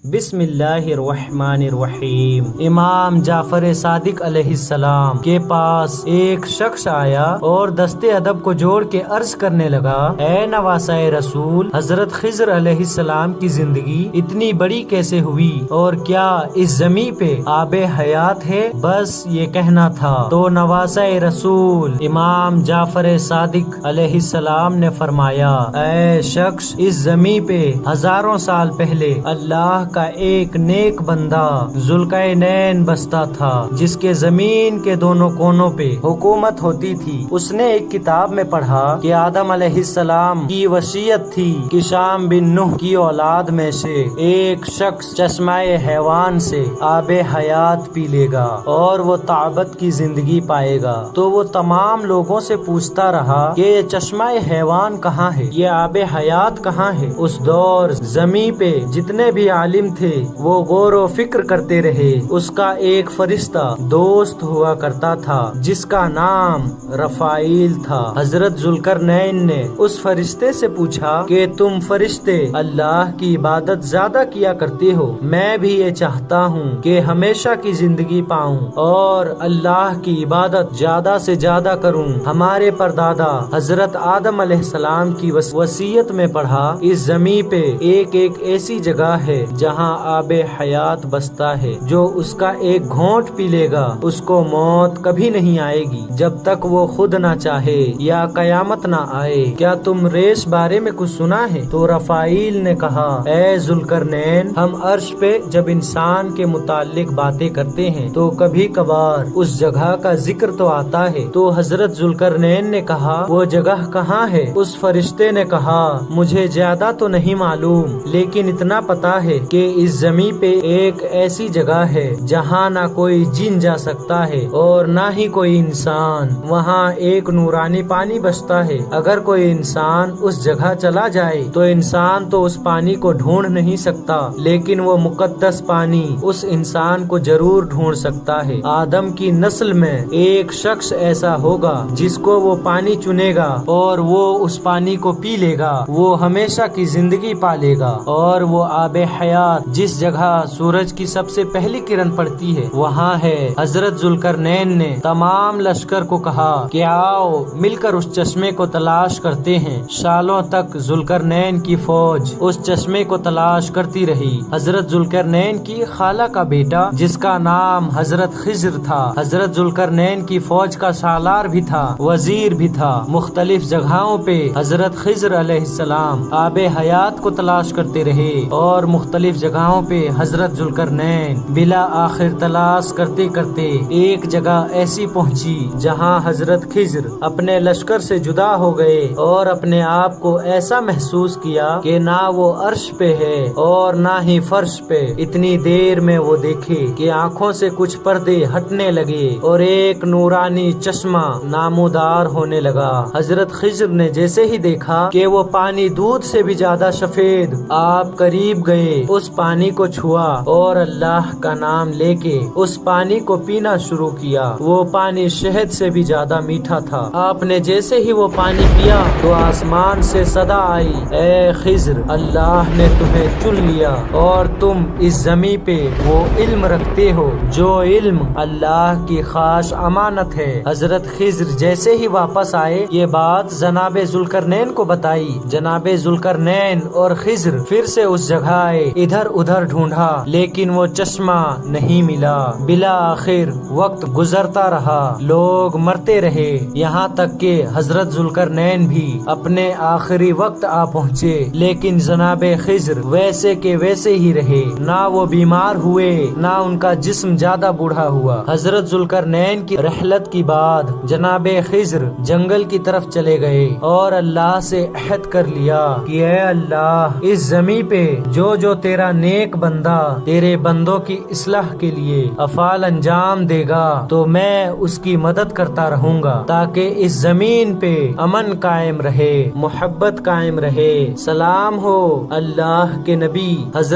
بسم اللہ الرحمن الرحیم۔ امام جعفر صادق علیہ السلام کے پاس ایک شخص آیا اور دست ادب کو جوڑ کے عرض کرنے لگا، اے نواسہ رسول، حضرت خضر علیہ السلام کی زندگی اتنی بڑی کیسے ہوئی اور کیا اس زمین پہ آب حیات ہے؟ بس یہ کہنا تھا۔ تو نواسہ رسول امام جعفر صادق علیہ السلام نے فرمایا، اے شخص، اس زمین پہ ہزاروں سال پہلے اللہ کا ایک نیک بندہ ذوالقرنین بستا تھا، جس کے زمین کے دونوں کونوں پہ حکومت ہوتی تھی۔ اس نے ایک کتاب میں پڑھا کہ آدم علیہ السلام کی وصیت تھی کہ شام بن نوح کی اولاد میں سے ایک شخص چشمہ حیوان سے آب حیات پی لے گا اور وہ تعبت کی زندگی پائے گا۔ تو وہ تمام لوگوں سے پوچھتا رہا کہ یہ چشمہ حیوان کہاں ہے، یہ آب حیات کہاں ہے۔ اس دور زمین پہ جتنے بھی عالم تھے وہ غور و فکر کرتے رہے۔ اس کا ایک فرشتہ دوست ہوا کرتا تھا جس کا نام رفائیل تھا۔ حضرت ذوالقرنین نے اس فرشتے سے پوچھا کہ تم فرشتے اللہ کی عبادت زیادہ کیا کرتے ہو، میں بھی یہ چاہتا ہوں کہ ہمیشہ کی زندگی پاؤں اور اللہ کی عبادت زیادہ سے زیادہ کروں۔ ہمارے پردادا حضرت آدم علیہ السلام کی وصیت میں پڑھا، اس زمین پہ ایک ایسی جگہ ہے جہاں آب حیات بستا ہے، جو اس کا ایک گھونٹ پی لے گا اس کو موت کبھی نہیں آئے گی جب تک وہ خود نہ چاہے یا قیامت نہ آئے۔ کیا تم ریس بارے میں کچھ سنا ہے؟ تو رفائیل نے کہا، اے ذوالقرنین، ہم عرش پہ جب انسان کے متعلق باتیں کرتے ہیں تو کبھی کبھار اس جگہ کا ذکر تو آتا ہے۔ تو حضرت ذوالقرنین نے کہا، وہ جگہ کہاں ہے؟ اس فرشتے نے کہا، مجھے زیادہ تو نہیں معلوم، لیکن اتنا پتا ہے کہ اس زمین پہ ایک ایسی جگہ ہے جہاں نہ کوئی جن جا سکتا ہے اور نہ ہی کوئی انسان۔ وہاں ایک نورانی پانی بستا ہے، اگر کوئی انسان اس جگہ چلا جائے تو انسان تو اس پانی کو ڈھونڈ نہیں سکتا، لیکن وہ مقدس پانی اس انسان کو ضرور ڈھونڈ سکتا ہے۔ آدم کی نسل میں ایک شخص ایسا ہوگا جس کو وہ پانی چنے گا اور وہ اس پانی کو پی لے گا، وہ ہمیشہ کی زندگی پالے گا اور وہ آب حیات جس جگہ سورج کی سب سے پہلی کرن پڑتی ہے وہاں ہے۔ حضرت ذوالقرنین نے تمام لشکر کو کہا کہ آؤ مل کر اس چشمے کو تلاش کرتے ہیں۔ سالوں تک ذوالقرنین کی فوج اس چشمے کو تلاش کرتی رہی۔ حضرت ذوالقرنین کی خالہ کا بیٹا جس کا نام حضرت خضر تھا، حضرت ذوالقرنین کی فوج کا سالار بھی تھا، وزیر بھی تھا۔ مختلف جگہوں پہ حضرت خضر علیہ السلام آب حیات کو تلاش کرتے رہے اور مختلف جگہوں پہ حضرت ذوالقرنین بلا آخر تلاش کرتے کرتے ایک جگہ ایسی پہنچی جہاں حضرت خضر اپنے لشکر سے جدا ہو گئے اور اپنے آپ کو ایسا محسوس کیا کہ نہ وہ عرش پہ ہے اور نہ ہی فرش پہ۔ اتنی دیر میں وہ دیکھے کہ آنکھوں سے کچھ پردے ہٹنے لگے اور ایک نورانی چشمہ نامودار ہونے لگا۔ حضرت خضر نے جیسے ہی دیکھا کہ وہ پانی دودھ سے بھی زیادہ سفید، آپ قریب گئے، اس پانی کو چھوا اور اللہ کا نام لے کے اس پانی کو پینا شروع کیا۔ وہ پانی شہد سے بھی زیادہ میٹھا تھا۔ آپ نے جیسے ہی وہ پانی پیا تو آسمان سے صدا آئی، اے خضر، اللہ نے تمہیں چن لیا اور تم اس زمین پہ وہ علم رکھتے ہو جو علم اللہ کی خاص امانت ہے۔ حضرت خضر جیسے ہی واپس آئے یہ بات جناب ذوالقرنین کو بتائی۔ جناب ذوالقرنین اور خضر پھر سے اس جگہ آئے، ادھر ادھر ڈھونڈا لیکن وہ چشمہ نہیں ملا۔ بلا آخر وقت گزرتا رہا، لوگ مرتے رہے، یہاں تک کہ حضرت ذوالقرنین بھی اپنے آخری وقت آ پہنچے، لیکن جناب خضر ویسے کے ویسے ہی رہے، نہ وہ بیمار ہوئے نہ ان کا جسم زیادہ بوڑھا ہوا۔ حضرت ذوالقرنین کی رحلت کی بعد جناب خضر جنگل کی طرف چلے گئے اور اللہ سے عہد کر لیا کہ اے اللہ، اس زمین پہ جو تیرا نیک بندہ تیرے بندوں کی اصلاح کے لیے افعال انجام دے گا تو میں اس کی مدد کرتا رہوں گا تاکہ اس زمین پہ امن قائم رہے، محبت قائم رہے۔ سلام ہو اللہ کے نبی حضرت